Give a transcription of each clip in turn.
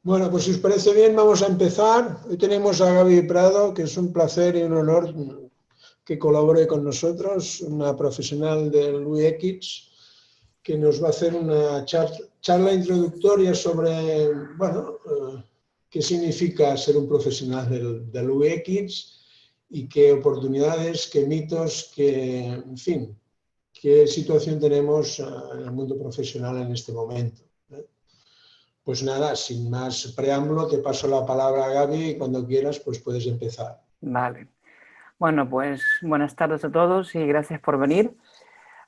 Bueno, pues si os parece bien, vamos a empezar. Hoy tenemos a Gaby Prado, que es un placer y un honor que colabore con nosotros, una profesional del UX, que nos va a hacer una charla introductoria sobre, bueno, qué significa ser un profesional del UX y qué oportunidades, qué mitos, en fin, qué situación tenemos en el mundo profesional en este momento. Pues nada, sin más preámbulo, te paso la palabra a Gaby y cuando quieras pues puedes empezar. Vale. Bueno, pues buenas tardes a todos y gracias por venir.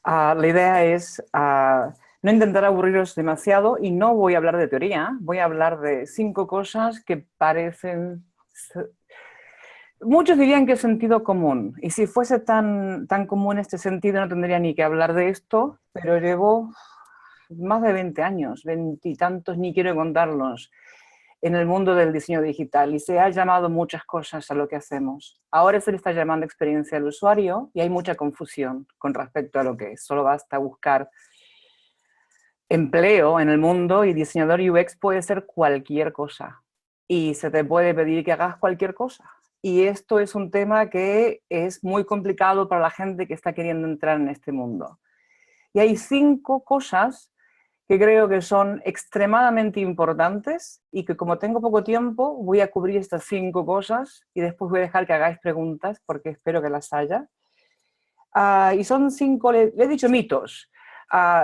La idea es no intentar aburriros demasiado y no voy a hablar de teoría, voy a hablar de 5 cosas que parecen... Muchos dirían que es sentido común, y si fuese tan común este sentido no tendría ni que hablar de esto, pero llevo más de 20 años, 20 y tantos, ni quiero contarlos, en el mundo del diseño digital, y se ha llamado muchas cosas a lo que hacemos. Ahora se le está llamando experiencia del usuario y hay mucha confusión con respecto a lo que es. Solo basta buscar empleo en el mundo y diseñador UX puede ser cualquier cosa y se te puede pedir que hagas cualquier cosa. Y esto es un tema que es muy complicado para la gente que está queriendo entrar en este mundo. Y hay 5 cosas que creo que son extremadamente importantes y que como tengo poco tiempo voy a cubrir estas 5 cosas y después voy a dejar que hagáis preguntas porque espero que las haya. Y son 5, le he dicho mitos,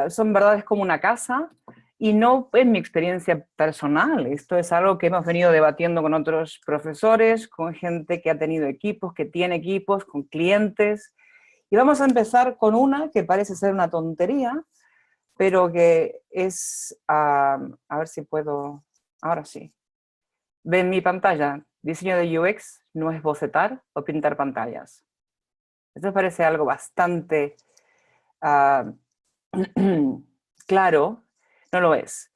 son verdades como una casa y no es mi experiencia personal, esto es algo que hemos venido debatiendo con otros profesores, con gente que ha tenido equipos, que tiene equipos, con clientes. Y vamos a empezar con una que parece ser una tontería, pero que es, a ver si puedo, ahora sí. Ven mi pantalla, diseño de UX no es bocetar o pintar pantallas. Esto parece algo bastante claro, no lo es.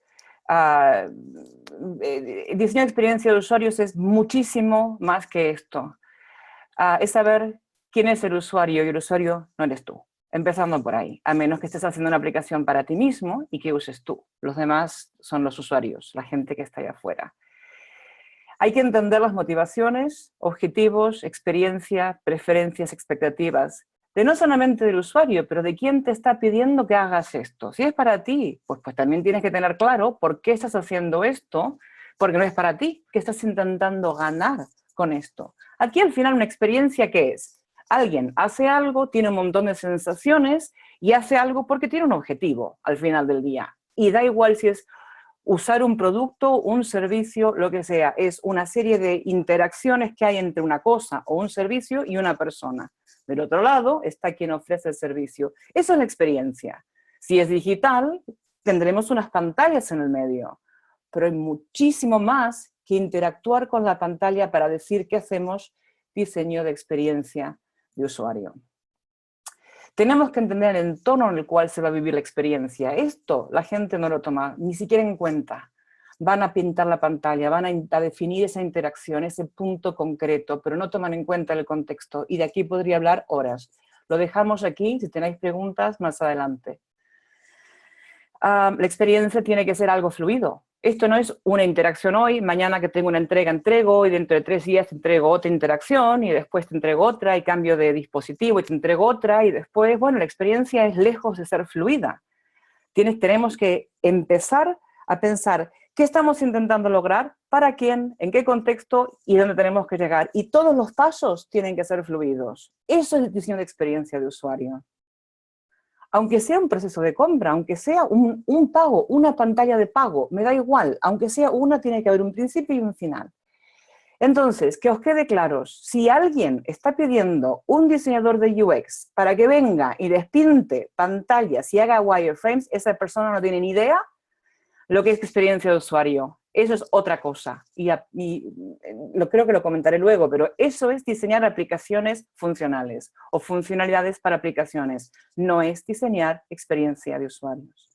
Diseño de experiencia de usuarios es muchísimo más que esto. Es saber quién es el usuario y el usuario no eres tú. Empezando por ahí, a menos que estés haciendo una aplicación para ti mismo y que uses tú. Los demás son los usuarios, la gente que está allá afuera. Hay que entender las motivaciones, objetivos, experiencia, preferencias, expectativas, de no solamente del usuario, pero de quién te está pidiendo que hagas esto. Si es para ti, pues también tienes que tener claro por qué estás haciendo esto, porque no es para ti, que estás intentando ganar con esto. Aquí al final una experiencia, ¿qué es? Alguien hace algo, tiene un montón de sensaciones y hace algo porque tiene un objetivo al final del día. Y da igual si es usar un producto, un servicio, lo que sea. Es una serie de interacciones que hay entre una cosa o un servicio y una persona. Del otro lado está quien ofrece el servicio. Esa es la experiencia. Si es digital, tendremos unas pantallas en el medio, pero hay muchísimo más que interactuar con la pantalla para decir que hacemos diseño de experiencia de usuario. Tenemos que entender el entorno en el cual se va a vivir la experiencia. Esto la gente no lo toma ni siquiera en cuenta. Van a pintar la pantalla, van a definir esa interacción, ese punto concreto, pero no toman en cuenta el contexto. Y de aquí podría hablar horas. Lo dejamos aquí, si tenéis preguntas, más adelante. La experiencia tiene que ser algo fluido. Esto no es una interacción hoy, mañana que tengo una entrega entrego y dentro de 3 días te entrego otra interacción y después te entrego otra y cambio de dispositivo y te entrego otra y después, bueno, la experiencia es lejos de ser fluida. Tenemos que empezar a pensar qué estamos intentando lograr, para quién, en qué contexto y dónde tenemos que llegar. Y todos los pasos tienen que ser fluidos. Eso es el diseño de experiencia de usuario. Aunque sea un proceso de compra, aunque sea un pago, una pantalla de pago, me da igual, aunque sea una, tiene que haber un principio y un final. Entonces, que os quede claro, si alguien está pidiendo un diseñador de UX para que venga y despinte pantallas y haga wireframes, esa persona no tiene ni idea lo que es experiencia de usuario. Eso es otra cosa, y creo que lo comentaré luego, pero eso es diseñar aplicaciones funcionales o funcionalidades para aplicaciones, no es diseñar experiencia de usuarios.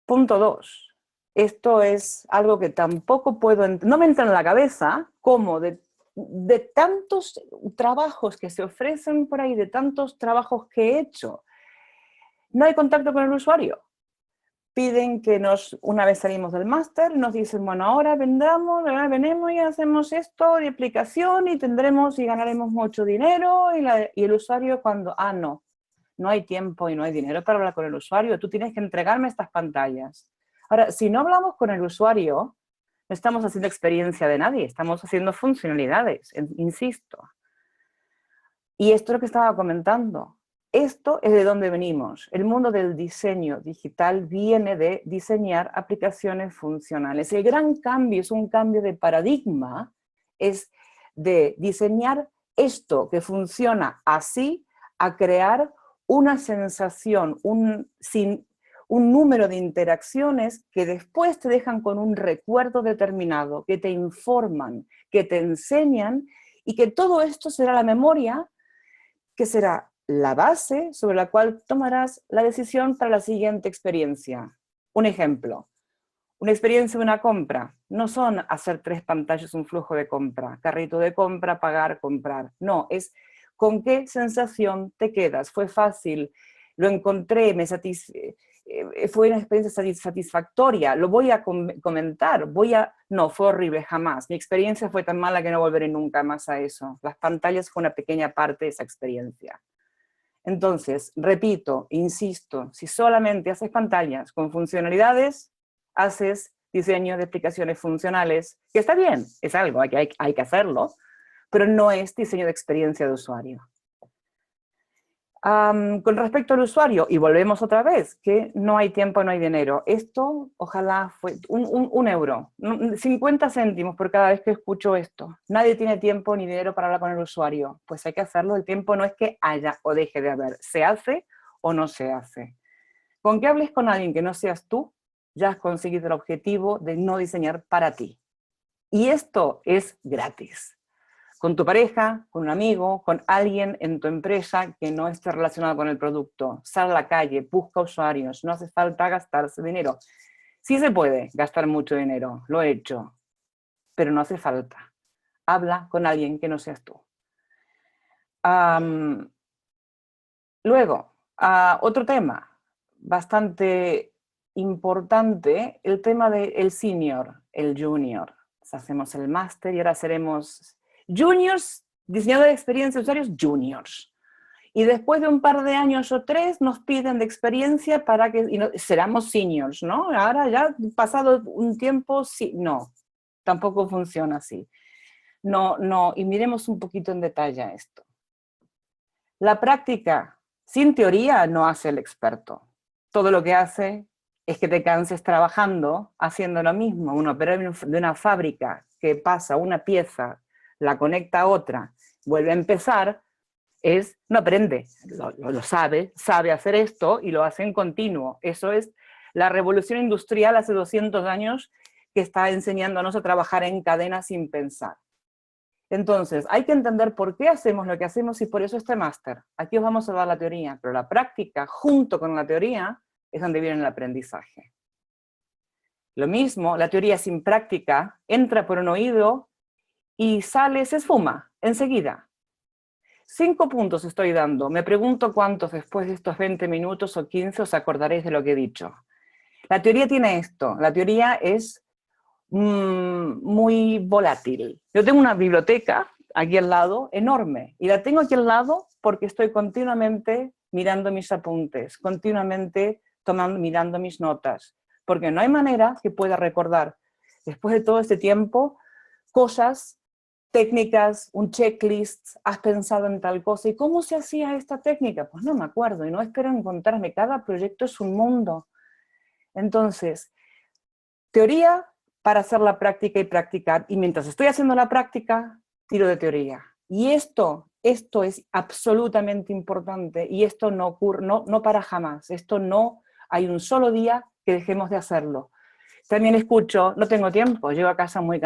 Punto 2. Esto es algo que tampoco no me entra en la cabeza, como de tantos trabajos que se ofrecen por ahí, de tantos trabajos que he hecho, no hay contacto con el usuario. piden que una vez salimos del máster, nos dicen, bueno, ahora venimos y hacemos esto de aplicación y tendremos y ganaremos mucho dinero, y el usuario cuando, no hay tiempo y no hay dinero para hablar con el usuario, tú tienes que entregarme estas pantallas. Ahora, si no hablamos con el usuario, no estamos haciendo experiencia de nadie, estamos haciendo funcionalidades, insisto. Y esto es lo que estaba comentando. Esto es de donde venimos. El mundo del diseño digital viene de diseñar aplicaciones funcionales. El gran cambio es un cambio de paradigma, es de diseñar esto que funciona así a crear una sensación, un número de interacciones que después te dejan con un recuerdo determinado, que te informan, que te enseñan, y que todo esto será la memoria, que será la base sobre la cual tomarás la decisión para la siguiente experiencia. Un ejemplo, una experiencia de una compra. No son hacer 3 pantallas, un flujo de compra, carrito de compra, pagar, comprar. No, es con qué sensación te quedas. Fue fácil, lo encontré, fue una experiencia satisfactoria, lo voy a comentar, no, fue horrible, jamás. Mi experiencia fue tan mala que no volveré nunca más a eso. Las pantallas fue una pequeña parte de esa experiencia. Entonces, repito, insisto, si solamente haces pantallas con funcionalidades, haces diseño de aplicaciones funcionales, que está bien, es algo, hay que hacerlo, pero no es diseño de experiencia de usuario. Con respecto al usuario, y volvemos otra vez, que no hay tiempo, no hay dinero. Esto, ojalá, fue un euro, 50 céntimos por cada vez que escucho esto. Nadie tiene tiempo ni dinero para hablar con el usuario. Pues hay que hacerlo, el tiempo no es que haya o deje de haber, se hace o no se hace. Con que hables con alguien que no seas tú, ya has conseguido el objetivo de no diseñar para ti. Y esto es gratis. Con tu pareja, con un amigo, con alguien en tu empresa que no esté relacionado con el producto. Sal a la calle, busca usuarios, no hace falta gastarse dinero. Sí se puede gastar mucho dinero, lo he hecho, pero no hace falta. Habla con alguien que no seas tú. Luego, otro tema bastante importante, el tema del senior, el junior. Hacemos el máster y ahora seremos juniors, diseñadores de experiencia de usuarios juniors. Y después de un par de años o 3 nos piden de experiencia para que seramos seniors, ¿no? Ahora ya pasado un tiempo, sí, no, tampoco funciona así. No, y miremos un poquito en detalle esto. La práctica sin teoría no hace el experto. Todo lo que hace es que te canses trabajando haciendo lo mismo. Un operador de una fábrica que pasa una pieza, la conecta a otra, vuelve a empezar, no aprende, lo sabe hacer esto y lo hace en continuo. Eso es la revolución industrial hace 200 años que está enseñándonos a trabajar en cadena sin pensar. Entonces, hay que entender por qué hacemos lo que hacemos y por eso este máster. Aquí os vamos a dar la teoría, pero la práctica, junto con la teoría, es donde viene el aprendizaje. Lo mismo, la teoría sin práctica entra por un oído y sale, se esfuma, enseguida. 5 puntos estoy dando. Me pregunto cuántos después de estos 20 minutos o 15 os acordaréis de lo que he dicho. La teoría tiene esto. La teoría es muy volátil. Yo tengo una biblioteca aquí al lado, enorme, y la tengo aquí al lado porque estoy continuamente mirando mis apuntes, continuamente mirando mis notas, porque no hay manera que pueda recordar, después de todo este tiempo, cosas, técnicas, un checklist, has pensado en tal cosa, ¿y cómo se hacía esta técnica? Pues no me acuerdo, y no espero encontrarme, cada proyecto es un mundo. Entonces, teoría para hacer la práctica y practicar, y mientras estoy haciendo la práctica, tiro de teoría. Y esto es absolutamente importante, y esto no ocurre, no para jamás, esto no hay un solo día que dejemos de hacerlo. También escucho, no tengo tiempo, llego a casa muy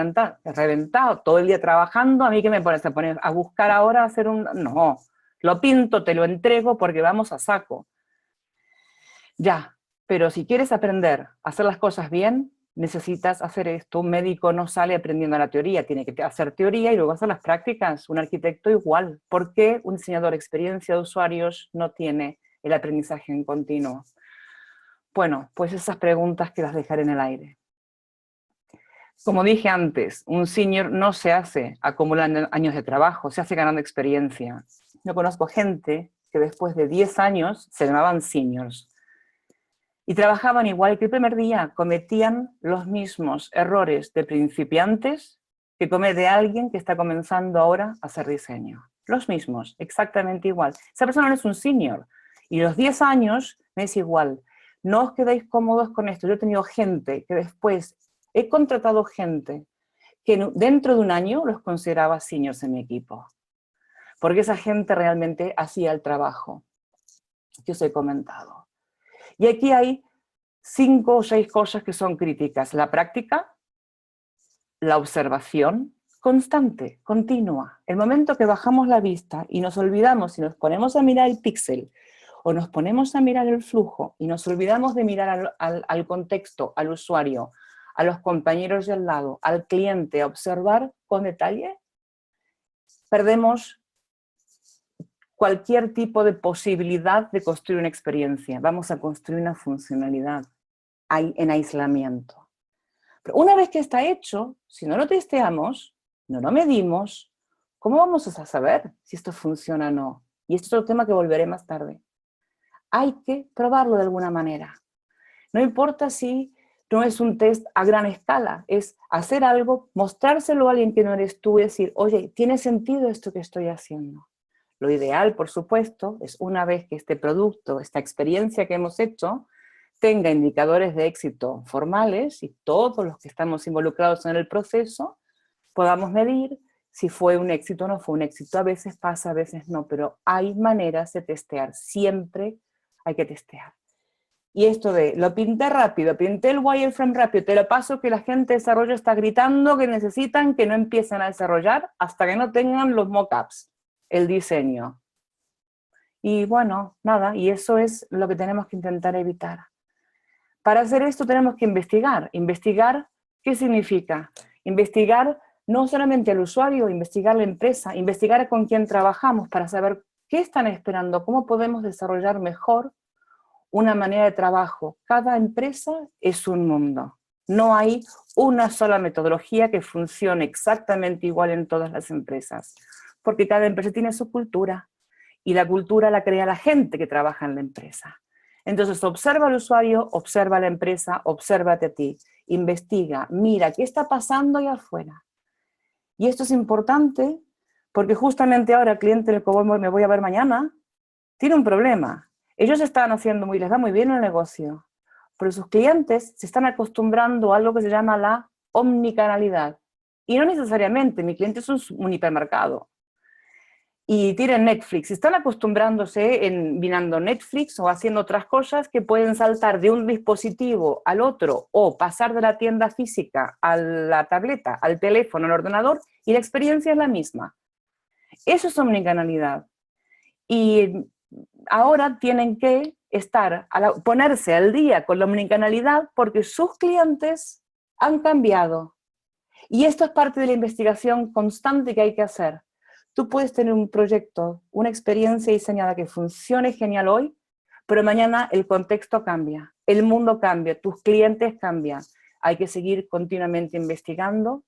reventado, todo el día trabajando, a mí que me pones a buscar ahora, hacer no, lo pinto, te lo entrego porque vamos a saco. Ya, pero si quieres aprender a hacer las cosas bien, necesitas hacer esto. Un médico no sale aprendiendo la teoría, tiene que hacer teoría y luego hacer las prácticas. Un arquitecto igual. ¿Por qué un diseñador de experiencia de usuarios no tiene el aprendizaje en continuo? Bueno, pues esas preguntas que las dejaré en el aire. Como dije antes, un senior no se hace acumulando años de trabajo, se hace ganando experiencia. Yo conozco gente que después de 10 años se llamaban seniors y trabajaban igual que el primer día, cometían los mismos errores de principiantes que comete alguien que está comenzando ahora a hacer diseño. Los mismos, exactamente igual. Esa persona no es un senior y los 10 años me es igual. No os quedéis cómodos con esto. Yo he tenido gente que después, he contratado gente que dentro de un año los consideraba seniors en mi equipo, porque esa gente realmente hacía el trabajo que os he comentado. Y aquí hay 5 o 6 cosas que son críticas. La práctica, la observación constante, continua. El momento que bajamos la vista y nos olvidamos y nos ponemos a mirar el píxel o nos ponemos a mirar el flujo y nos olvidamos de mirar al contexto, al usuario, a los compañeros de al lado, al cliente, a observar con detalle, perdemos cualquier tipo de posibilidad de construir una experiencia. Vamos a construir una funcionalidad en aislamiento. Pero una vez que está hecho, si no lo testeamos, no lo medimos, ¿cómo vamos a saber si esto funciona o no? Y esto es otro tema que volveré más tarde. Hay que probarlo de alguna manera. No importa si no es un test a gran escala, es hacer algo, mostrárselo a alguien que no eres tú y decir, oye, ¿tiene sentido esto que estoy haciendo? Lo ideal, por supuesto, es una vez que este producto, esta experiencia que hemos hecho, tenga indicadores de éxito formales y todos los que estamos involucrados en el proceso podamos medir si fue un éxito o no fue un éxito. A veces pasa, a veces no, pero hay maneras de testear, siempre hay que testear. Y esto de, lo pinté rápido, pinté el wireframe rápido, te lo paso que la gente de desarrollo está gritando que necesitan que no empiecen a desarrollar hasta que no tengan los mockups, el diseño. Y bueno, nada, y eso es lo que tenemos que intentar evitar. Para hacer esto tenemos que investigar. ¿Investigar qué significa? Investigar no solamente al usuario, investigar la empresa, investigar con quién trabajamos para saber qué están esperando, cómo podemos desarrollar mejor una manera de trabajo. Cada empresa es un mundo. No hay una sola metodología que funcione exactamente igual en todas las empresas, porque cada empresa tiene su cultura y la cultura la crea la gente que trabaja en la empresa. Entonces observa al usuario, observa a la empresa, obsérvate a ti, investiga, mira qué está pasando allá afuera. Y esto es importante porque justamente ahora el cliente del que me voy a ver mañana tiene un problema. Ellos están haciendo les va muy bien el negocio, pero sus clientes se están acostumbrando a algo que se llama la omnicanalidad. Y no necesariamente, mi cliente es un hipermercado. Y tienen Netflix, están acostumbrándose en mirando Netflix o haciendo otras cosas que pueden saltar de un dispositivo al otro o pasar de la tienda física a la tableta, al teléfono, al ordenador, y la experiencia es la misma. Eso es omnicanalidad. Y ahora tienen que ponerse al día con la omnicanalidad porque sus clientes han cambiado. Y esto es parte de la investigación constante que hay que hacer. Tú puedes tener un proyecto, una experiencia diseñada que funcione genial hoy, pero mañana el contexto cambia, el mundo cambia, tus clientes cambian. Hay que seguir continuamente investigando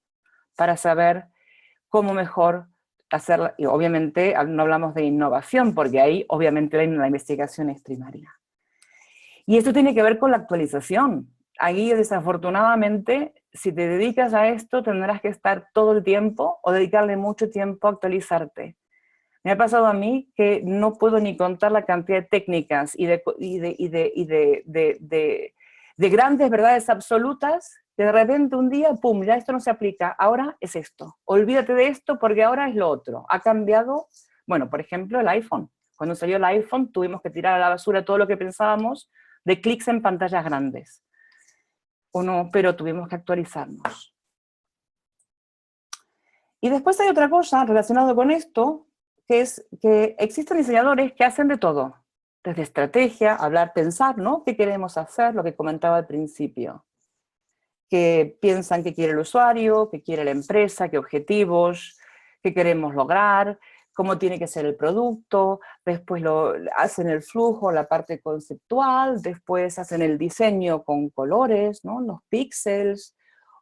para saber cómo mejor hacerla. Y obviamente no hablamos de innovación, porque ahí obviamente la investigación es primaria. Y esto tiene que ver con la actualización. Ahí, desafortunadamente, si te dedicas a esto, tendrás que estar todo el tiempo o dedicarle mucho tiempo a actualizarte. Me ha pasado a mí que no puedo ni contar la cantidad de técnicas y de grandes verdades absolutas que de repente un día, pum, ya esto no se aplica, ahora es esto. Olvídate de esto porque ahora es lo otro. Ha cambiado, bueno, por ejemplo, el iPhone. Cuando salió el iPhone tuvimos que tirar a la basura todo lo que pensábamos de clics en pantallas grandes. O no, pero tuvimos que actualizarnos. Y después hay otra cosa relacionada con esto, que es que existen diseñadores que hacen de todo. Desde estrategia, hablar, pensar, ¿no? ¿Qué queremos hacer? Lo que comentaba al principio. Que piensan qué quiere el usuario, qué quiere la empresa, qué objetivos, qué queremos lograr, cómo tiene que ser el producto, después hacen el flujo, la parte conceptual, después hacen el diseño con colores, ¿no? Los píxeles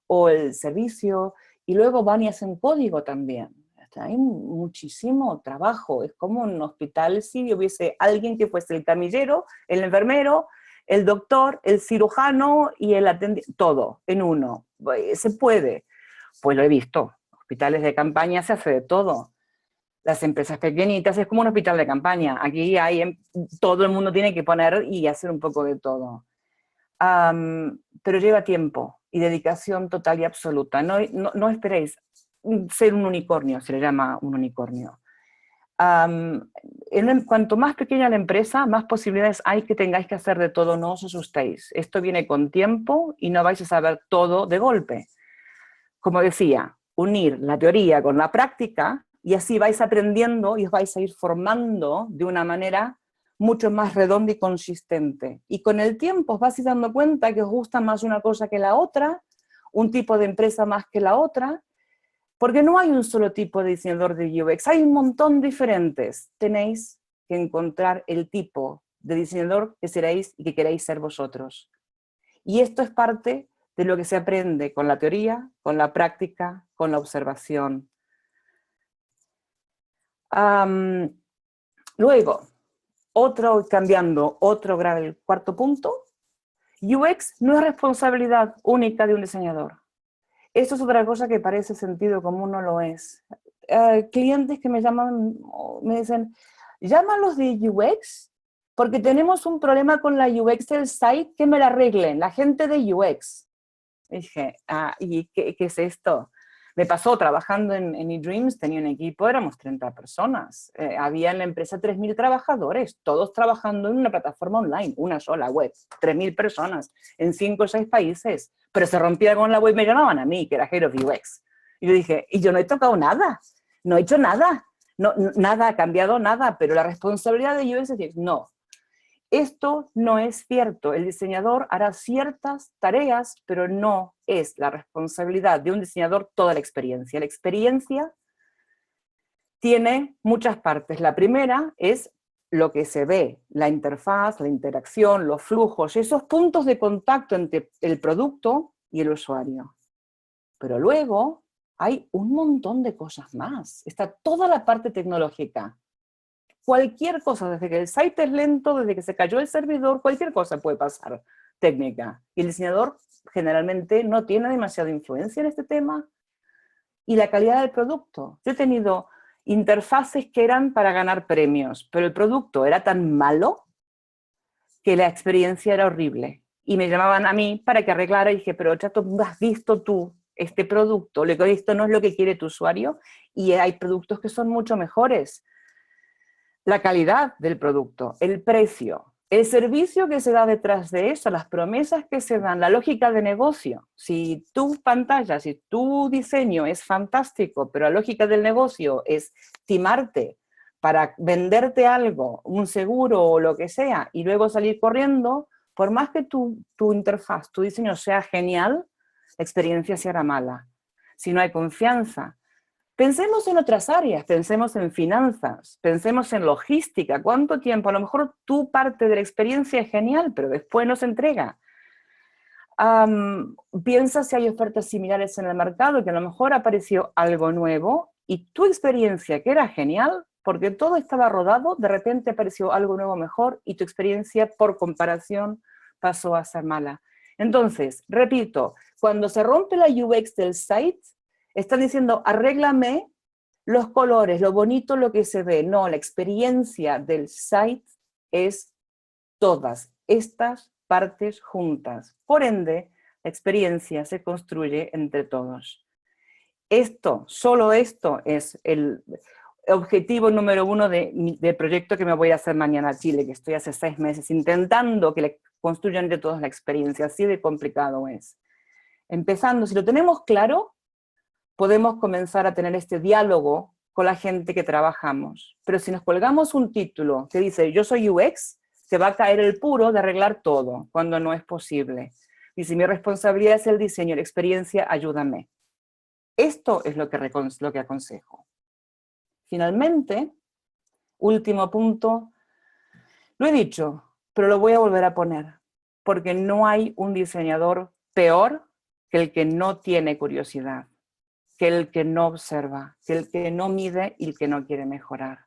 o el servicio, y luego van y hacen código también. Hay muchísimo trabajo, es como en un hospital si hubiese alguien que fuese el camillero, el enfermero, el doctor, el cirujano y el atendiente, todo en uno. ¿Se puede? Pues lo he visto. Hospitales de campaña se hace de todo. Las empresas pequeñitas es como un hospital de campaña. Aquí todo el mundo tiene que poner y hacer un poco de todo. Pero lleva tiempo y dedicación total y absoluta. No esperéis ser un unicornio, se le llama un unicornio. Cuanto más pequeña la empresa, más posibilidades hay que tengáis que hacer de todo, no os asustéis. Esto viene con tiempo y no vais a saber todo de golpe. Como decía, unir la teoría con la práctica y así vais aprendiendo y os vais a ir formando de una manera mucho más redonda y consistente. Y con el tiempo os vais a ir dando cuenta que os gusta más una cosa que la otra, un tipo de empresa más que la otra, porque no hay un solo tipo de diseñador de UX, hay un montón diferentes. Tenéis que encontrar el tipo de diseñador que seréis y que queréis ser vosotros. Y esto es parte de lo que se aprende con la teoría, con la práctica, con la observación. Luego, el cuarto punto, UX no es responsabilidad única de un diseñador. Esto es otra cosa que parece sentido común, no lo es. Clientes que me llaman, me dicen, llámalos de UX, porque tenemos un problema con la UX del site, que me la arreglen, la gente de UX. Y dije, ¿y qué es esto? Me pasó trabajando en eDreams, tenía un equipo, éramos 30 personas. Había en la empresa 3.000 trabajadores, todos trabajando en una plataforma online, una sola web, 3.000 personas, en 5 o 6 países. Pero se rompía con la web, me llamaban a mí, que era Head of UX. Y yo dije, y yo no he tocado nada, no he hecho nada, nada ha cambiado, nada, pero la responsabilidad de UX es no. Esto no es cierto. El diseñador hará ciertas tareas, pero no es la responsabilidad de un diseñador toda la experiencia. La experiencia tiene muchas partes. La primera es lo que se ve, la interfaz, la interacción, los flujos, esos puntos de contacto entre el producto y el usuario. Pero luego hay un montón de cosas más. Está toda la parte tecnológica. Cualquier cosa, desde que el site es lento, desde que se cayó el servidor, cualquier cosa puede pasar técnica. Y el diseñador generalmente no tiene demasiada influencia en este tema. Y la calidad del producto. Yo he tenido interfaces que eran para ganar premios, pero el producto era tan malo que la experiencia era horrible. Y me llamaban a mí para que arreglara y dije, pero chato, ¿has visto tú este producto? Lo que he visto no es lo que quiere tu usuario y hay productos que son mucho mejores. La calidad del producto, el precio, el servicio que se da detrás de eso, las promesas que se dan, la lógica de negocio. Si tu pantalla, si tu diseño es fantástico, pero la lógica del negocio es timarte para venderte algo, un seguro o lo que sea, y luego salir corriendo, por más que tu interfaz, tu diseño sea genial, la experiencia será mala. Si no hay confianza, pensemos en otras áreas, pensemos en finanzas, pensemos en logística. ¿Cuánto tiempo? A lo mejor tu parte de la experiencia es genial, pero después no se entrega. Piensa si hay ofertas similares en el mercado, que a lo mejor apareció algo nuevo y tu experiencia, que era genial, porque todo estaba rodado, de repente apareció algo nuevo mejor y tu experiencia, por comparación, pasó a ser mala. Entonces, repito, cuando se rompe la UX del site, están diciendo, arréglame los colores, lo bonito, lo que se ve. No, la experiencia del site es todas estas partes juntas. Por ende, la experiencia se construye entre todos. Solo esto es el objetivo número 1 del proyecto que me voy a hacer mañana a Chile, que estoy hace 6 meses intentando que le construyan entre todos la experiencia. Así de complicado es. Empezando, si lo tenemos claro, podemos comenzar a tener este diálogo con la gente que trabajamos. Pero si nos colgamos un título que dice, yo soy UX, se va a caer el puro de arreglar todo, cuando no es posible. Y si mi responsabilidad es el diseño, la experiencia, ayúdame. Esto es lo que aconsejo. Finalmente, último punto, lo he dicho, pero lo voy a volver a poner, porque no hay un diseñador peor que el que no tiene curiosidad, que el que no observa, que el que no mide y el que no quiere mejorar.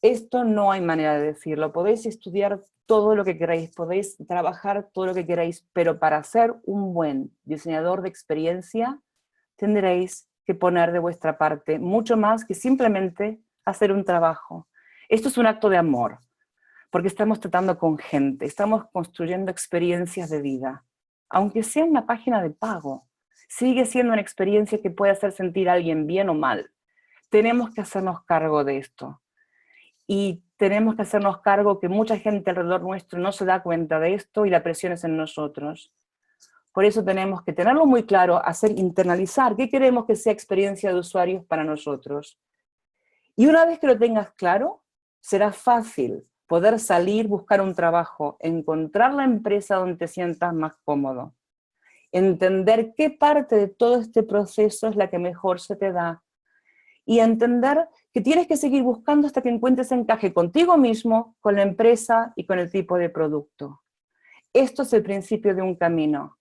Esto no hay manera de decirlo, podéis estudiar todo lo que queráis, podéis trabajar todo lo que queráis, pero para ser un buen diseñador de experiencia tendréis que poner de vuestra parte mucho más que simplemente hacer un trabajo. Esto es un acto de amor, porque estamos tratando con gente, estamos construyendo experiencias de vida. Aunque sea una página de pago, sigue siendo una experiencia que puede hacer sentir a alguien bien o mal. Tenemos que hacernos cargo de esto. Y tenemos que hacernos cargo que mucha gente alrededor nuestro no se da cuenta de esto y la presión es en nosotros. Por eso tenemos que tenerlo muy claro, internalizar qué queremos que sea experiencia de usuarios para nosotros. Y una vez que lo tengas claro, será fácil poder salir, buscar un trabajo, encontrar la empresa donde te sientas más cómodo, entender qué parte de todo este proceso es la que mejor se te da, y entender que tienes que seguir buscando hasta que encuentres encaje contigo mismo, con la empresa y con el tipo de producto. Esto es el principio de un camino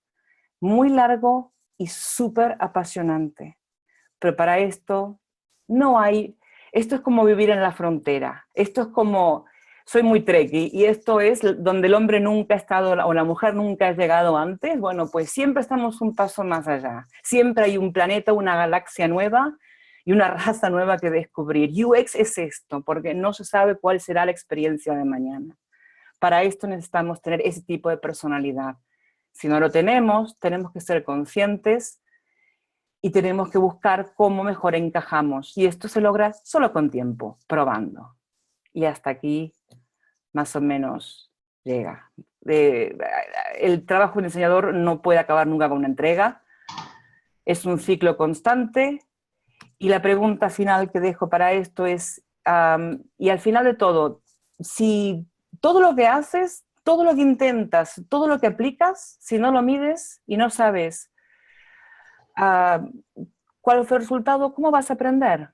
muy largo y súper apasionante. Pero para esto no hay, esto es como vivir en la frontera, esto es como, soy muy trekkie, y esto es donde el hombre nunca ha estado, o la mujer nunca ha llegado antes. Bueno, pues siempre estamos un paso más allá, siempre hay un planeta, una galaxia nueva, y una raza nueva que descubrir. UX es esto, porque no se sabe cuál será la experiencia de mañana. Para esto necesitamos tener ese tipo de personalidad. Si no lo tenemos, tenemos que ser conscientes y tenemos que buscar cómo mejor encajamos. Y esto se logra solo con tiempo, probando. Y hasta aquí, más o menos, llega. El trabajo de un diseñador no puede acabar nunca con una entrega. Es un ciclo constante. Y la pregunta final que dejo para esto es, y al final de todo, si todo lo que haces, todo lo que intentas, todo lo que aplicas, si no lo mides y no sabes cuál fue el resultado, ¿cómo vas a aprender?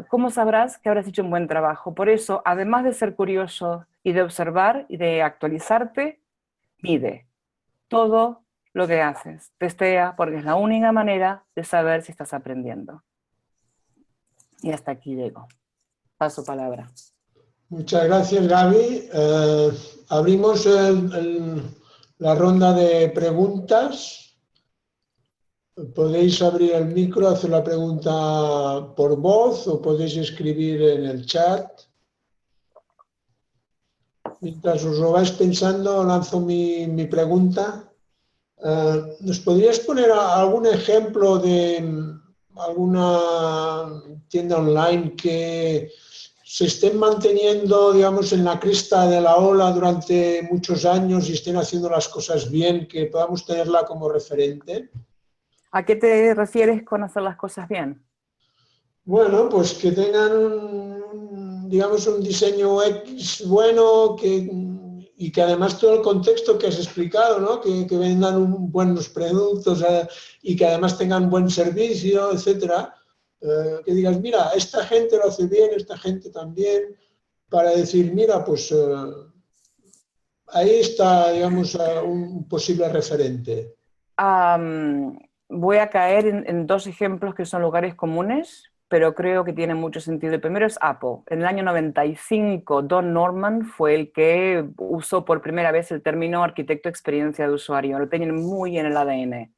¿Cómo sabrás que habrás hecho un buen trabajo? Por eso, además de ser curioso y de observar y de actualizarte, mide todo lo que haces. Testea, porque es la única manera de saber si estás aprendiendo. Y hasta aquí llego. Paso palabra. Muchas gracias, Gaby. Abrimos la ronda de preguntas. Podéis abrir el micro, hacer la pregunta por voz o podéis escribir en el chat. Mientras os lo vais pensando, lanzo mi pregunta. ¿Nos podrías poner algún ejemplo de alguna tienda online que se estén manteniendo, digamos, en la cresta de la ola durante muchos años y estén haciendo las cosas bien, que podamos tenerla como referente? ¿A qué te refieres con hacer las cosas bien? Bueno, pues que tengan digamos, un diseño X bueno y que además todo el contexto que has explicado, ¿no? Que vendan buenos productos y que además tengan buen servicio, etcétera. Que digas, mira, esta gente lo hace bien, esta gente también, para decir, mira, pues ahí está, digamos, un posible referente. Voy a caer en dos ejemplos que son lugares comunes, pero creo que tienen mucho sentido. El primero es Apple. En el año 95, Don Norman fue el que usó por primera vez el término arquitecto experiencia de usuario. Lo tienen muy en el ADN.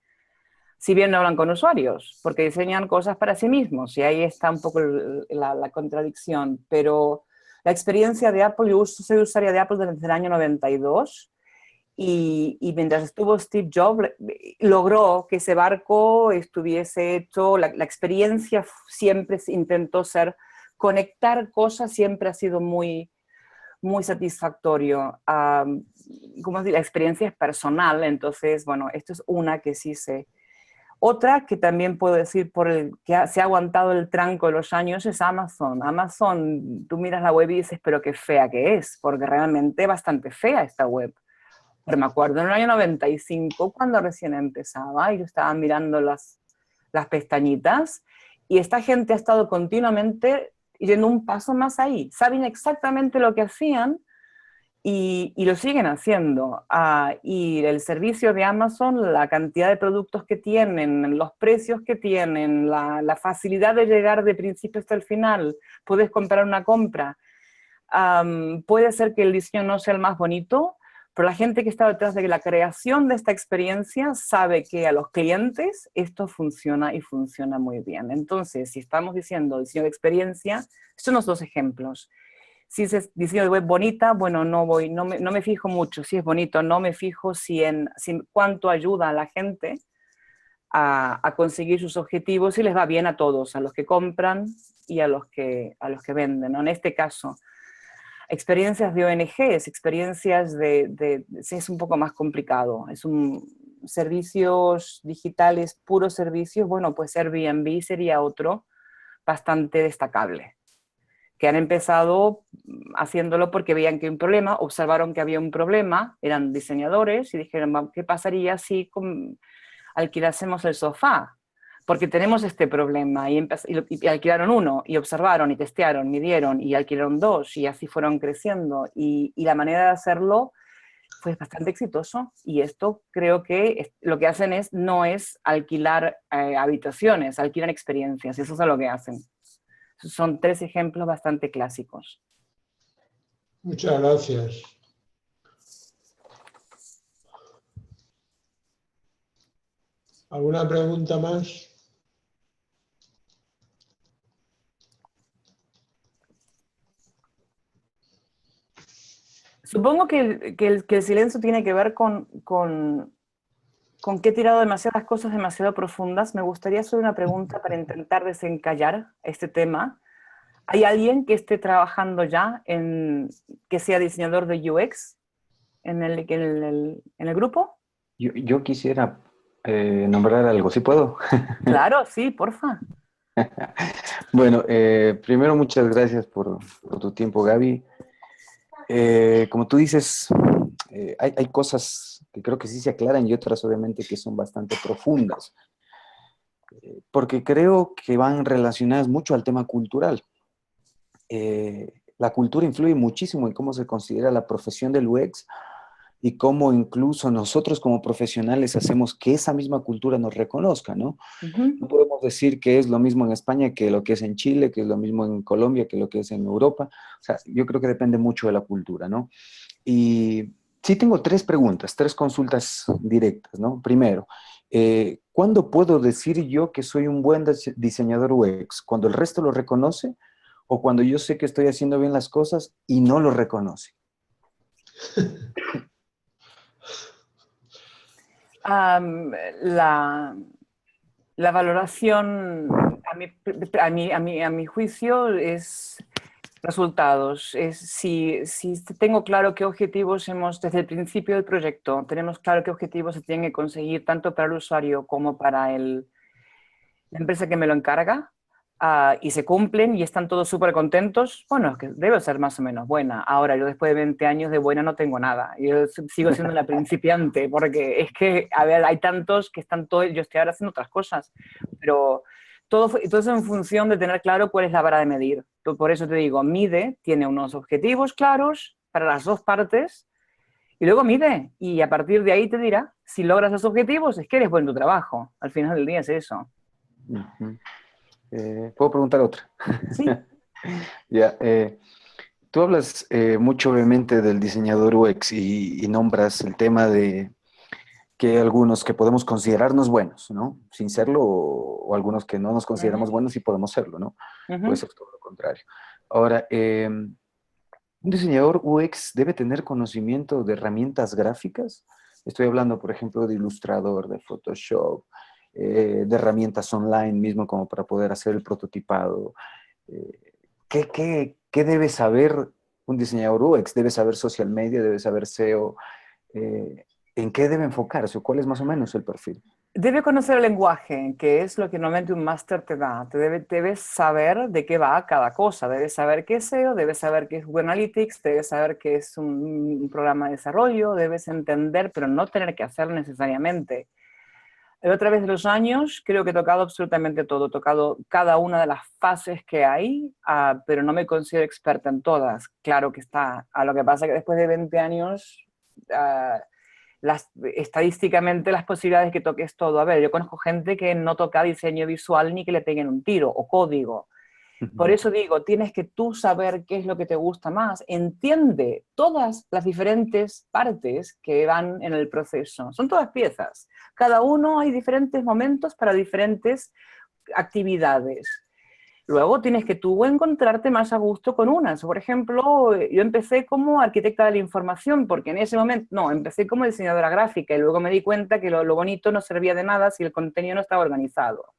Si bien no hablan con usuarios, porque diseñan cosas para sí mismos, y ahí está un poco la contradicción. Pero la experiencia de Apple, yo soy usuaria de Apple desde el año 92, y mientras estuvo Steve Jobs, logró que ese barco estuviese hecho, la experiencia siempre intentó ser, conectar cosas siempre ha sido muy, muy satisfactorio. Como decir, la experiencia es personal, entonces, bueno, esto es una que sí sé. Otra que también puedo decir por el que se ha aguantado el tranco de los años es Amazon. Amazon, tú miras la web y dices, pero qué fea que es, porque realmente es bastante fea esta web. Pero me acuerdo en el año 95, cuando recién empezaba, y yo estaba mirando las pestañitas, Y esta gente ha estado continuamente yendo un paso más ahí. Saben exactamente lo que hacían y lo siguen haciendo. Y el servicio de Amazon, la cantidad de productos que tienen, los precios que tienen, la facilidad de llegar de principio hasta el final, puedes comprar una compra. Puede ser que el diseño no sea el más bonito, pero la gente que está detrás de la creación de esta experiencia sabe que a los clientes esto funciona y funciona muy bien. Entonces, si estamos diciendo diseño de experiencia, son los dos ejemplos. Si es diseño de web bonita, bueno, no me fijo mucho si es bonito, no me fijo si cuánto ayuda a la gente a conseguir sus objetivos y les va bien a todos, a los que compran y a los que venden, ¿no? En este caso, experiencias de ONGs, experiencias es un poco más complicado, servicios digitales, puros servicios, bueno, pues Airbnb sería otro bastante destacable, que han empezado haciéndolo porque veían que hay un problema, observaron que había un problema, eran diseñadores y dijeron, ¿qué pasaría si alquilásemos el sofá? Porque tenemos este problema, y alquilaron uno, y observaron, y testearon, midieron, y alquilaron dos, y así fueron creciendo, y la manera de hacerlo fue bastante exitoso, y esto creo que lo que hacen no es alquilar habitaciones, alquilan experiencias, eso es lo que hacen. Son 3 ejemplos bastante clásicos. Muchas gracias. ¿Alguna pregunta más? Supongo que el silencio tiene que ver con que he tirado demasiadas cosas demasiado profundas. Me gustaría hacer una pregunta para intentar desencallar este tema. ¿Hay alguien que esté trabajando ya que sea diseñador de UX en el grupo? Yo quisiera nombrar algo, ¿sí puedo? Claro, sí, porfa. Bueno, primero muchas gracias por tu tiempo, Gaby. Como tú dices, hay cosas que creo que sí se aclaran y otras obviamente que son bastante profundas, porque creo que van relacionadas mucho al tema cultural. La cultura influye muchísimo en cómo se considera la profesión del UX y cómo incluso nosotros como profesionales hacemos que esa misma cultura nos reconozca, ¿no? Uh-huh. No podemos decir que es lo mismo en España que lo que es en Chile, que es lo mismo en Colombia, que lo que es en Europa. O sea, yo creo que depende mucho de la cultura, ¿no? Y sí tengo 3 preguntas, 3 consultas directas, ¿no? Primero, ¿cuándo puedo decir yo que soy un buen diseñador UX? ¿Cuando el resto lo reconoce o cuando yo sé que estoy haciendo bien las cosas y no lo reconoce? La valoración, a mi juicio, es resultados. Es si tengo claro qué objetivos desde el principio del proyecto, tenemos claro qué objetivos se tienen que conseguir tanto para el usuario como para la empresa que me lo encarga, y se cumplen y están todos súper contentos, bueno, es que debe ser más o menos buena. Ahora, yo después de 20 años de buena no tengo nada. Yo sigo siendo la principiante, porque es que, a ver, hay tantos que están todos, yo estoy ahora haciendo otras cosas, pero todo eso en función de tener claro cuál es la vara de medir. Por eso te digo, mide, tiene unos objetivos claros para las dos partes, y luego mide, y a partir de ahí te dirá, si logras los objetivos, es que eres buen en tu trabajo. Al final del día es eso. Uh-huh. ¿Puedo preguntar otra? Sí. Ya, tú hablas mucho obviamente del diseñador UX y nombras el tema de que hay algunos que podemos considerarnos buenos, ¿no? Sin serlo, o algunos que no nos consideramos buenos y podemos serlo, ¿no? Puede ser todo lo contrario. Ahora, un diseñador UX debe tener conocimiento de herramientas gráficas. Estoy hablando, por ejemplo, de Illustrator, de Photoshop, de herramientas online mismo como para poder hacer el prototipado. ¿Qué debe saber un diseñador UX? ¿Debe saber social media? ¿Debe saber SEO? ¿En qué debe enfocarse? ¿Cuál es más o menos el perfil? Debe conocer el lenguaje, que es lo que normalmente un máster te da. Debes saber de qué va cada cosa. Debes saber qué es SEO, debes saber qué es Google Analytics, debes saber qué es un programa de desarrollo, debes entender, pero no tener que hacerlo necesariamente. a través de los años creo que he tocado absolutamente todo, he tocado cada una de las fases que hay, pero no me considero experta en todas. Claro que está, lo que pasa es que después de 20 años, estadísticamente las posibilidades que toques todo. A ver, yo conozco gente que no toca diseño visual ni que le peguen un tiro, o código. Por eso digo, tienes que tú saber qué es lo que te gusta más. Entiende todas las diferentes partes que van en el proceso. Son todas piezas. Cada uno hay diferentes momentos para diferentes actividades. Luego tienes que tú encontrarte más a gusto con unas. Por ejemplo, yo empecé como arquitecta de la información, porque en ese momento, no, empecé como diseñadora gráfica y luego me di cuenta que lo bonito no servía de nada si el contenido no estaba organizado.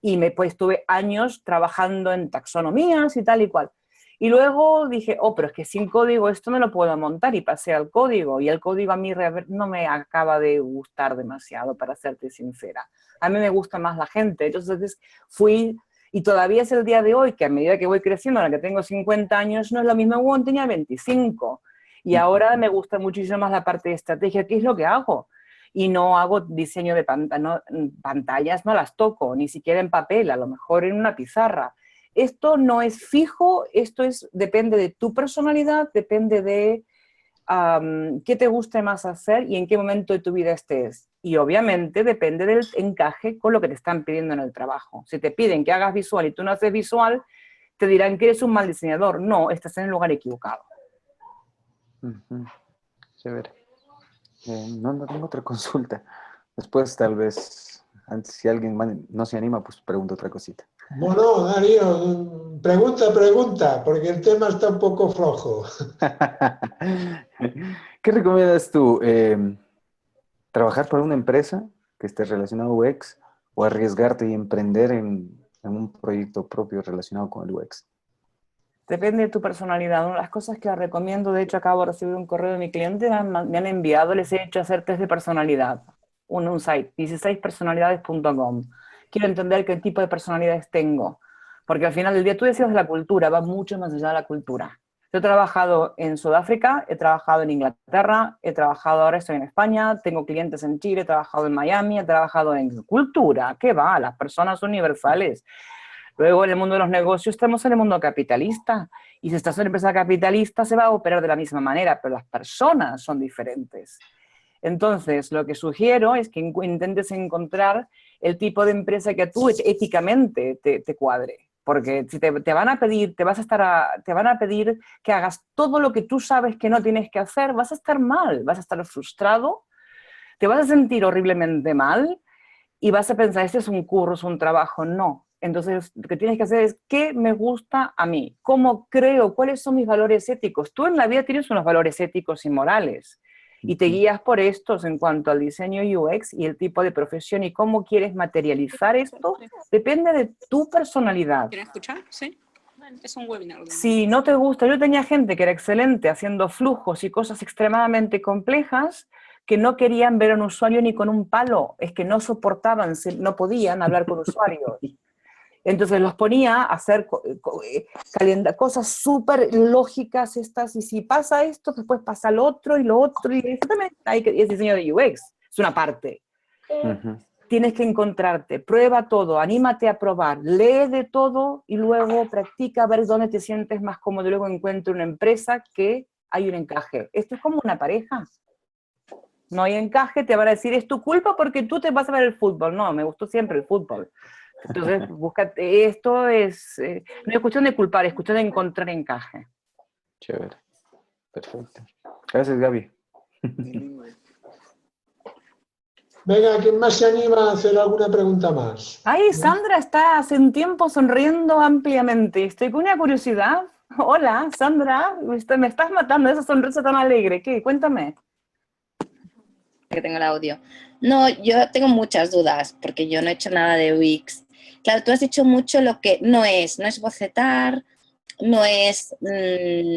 Y pues estuve años trabajando en taxonomías y tal y cual. Y luego dije, pero es que sin código esto no lo puedo montar, y pasé al código. Y el código a mí no me acaba de gustar demasiado, para serte sincera. A mí me gusta más la gente. Entonces fui, y todavía es el día de hoy, que a medida que voy creciendo, ahora que tengo 50 años, no es lo mismo que cuando tenía 25. Y ahora me gusta muchísimo más la parte de estrategia, que es lo que hago. Y no hago diseño de pantallas, no las toco, ni siquiera en papel, a lo mejor en una pizarra. Esto no es fijo, depende de tu personalidad, depende de qué te guste más hacer y en qué momento de tu vida estés. Y obviamente depende del encaje con lo que te están pidiendo en el trabajo. Si te piden que hagas visual y tú no haces visual, te dirán que eres un mal diseñador. No, estás en el lugar equivocado. Chévere. No tengo otra consulta. Después, tal vez, antes, si alguien no se anima, pues pregunto otra cosita. Bueno, Darío, pregunta, porque el tema está un poco flojo. ¿Qué recomiendas tú? ¿Trabajar para una empresa que esté relacionada a UX o arriesgarte y emprender en un proyecto propio relacionado con el UX? Depende de tu personalidad. Una de las cosas que recomiendo, de hecho acabo de recibir un correo de mi cliente, me han enviado, les he hecho hacer test de personalidad, un site, 16personalidades.com. Quiero entender qué tipo de personalidades tengo, porque al final del día, tú decías de la cultura, va mucho más allá de la cultura. Yo he trabajado en Sudáfrica, he trabajado en Inglaterra, ahora estoy en España, tengo clientes en Chile, he trabajado en Miami, he trabajado en cultura. ¿Qué va? Las personas universales. Luego, en el mundo de los negocios, estamos en el mundo capitalista. Y si estás en una empresa capitalista, se va a operar de la misma manera, pero las personas son diferentes. Entonces, lo que sugiero es que intentes encontrar el tipo de empresa que a tú éticamente te cuadre. Porque si te van a pedir, te van a pedir que hagas todo lo que tú sabes que no tienes que hacer, vas a estar mal, vas a estar frustrado, te vas a sentir horriblemente mal y vas a pensar, este es un curro, es un trabajo. No. Entonces, lo que tienes que hacer es, ¿qué me gusta a mí? ¿Cómo creo? ¿Cuáles son mis valores éticos? Tú en la vida tienes unos valores éticos y morales y te guías por estos en cuanto al diseño UX y el tipo de profesión y cómo quieres materializar esto. Depende de tu personalidad. ¿Quieren escuchar? Sí. Es un webinar. Si no te gusta, yo tenía gente que era excelente haciendo flujos y cosas extremadamente complejas que no querían ver a un usuario ni con un palo, es que no soportaban, no podían hablar con usuarios. Entonces los ponía a hacer cosas súper lógicas estas, y si pasa esto, después pasa lo otro, y eso también es diseño de UX, es una parte. Tienes que encontrarte, prueba todo, anímate a probar, lee de todo y luego practica a ver dónde te sientes más cómodo, y luego encuentra una empresa que hay un encaje. Esto es como una pareja. No hay encaje, te van a decir, es tu culpa porque tú te vas a ver el fútbol. No, me gustó siempre el fútbol. Entonces, búscate, no es cuestión de culpar, es cuestión de encontrar encaje. Chévere. Perfecto. Gracias, Gaby. Venga, ¿quién más se anima a hacer alguna pregunta más? Ay, Sandra está hace un tiempo sonriendo ampliamente. Estoy con una curiosidad. Hola, Sandra, me estás matando, esa sonrisa tan alegre. ¿Qué? Cuéntame. Que tengo el audio. No, yo tengo muchas dudas porque yo no he hecho nada de UX. Claro, tú has dicho mucho lo que no es bocetar, no es,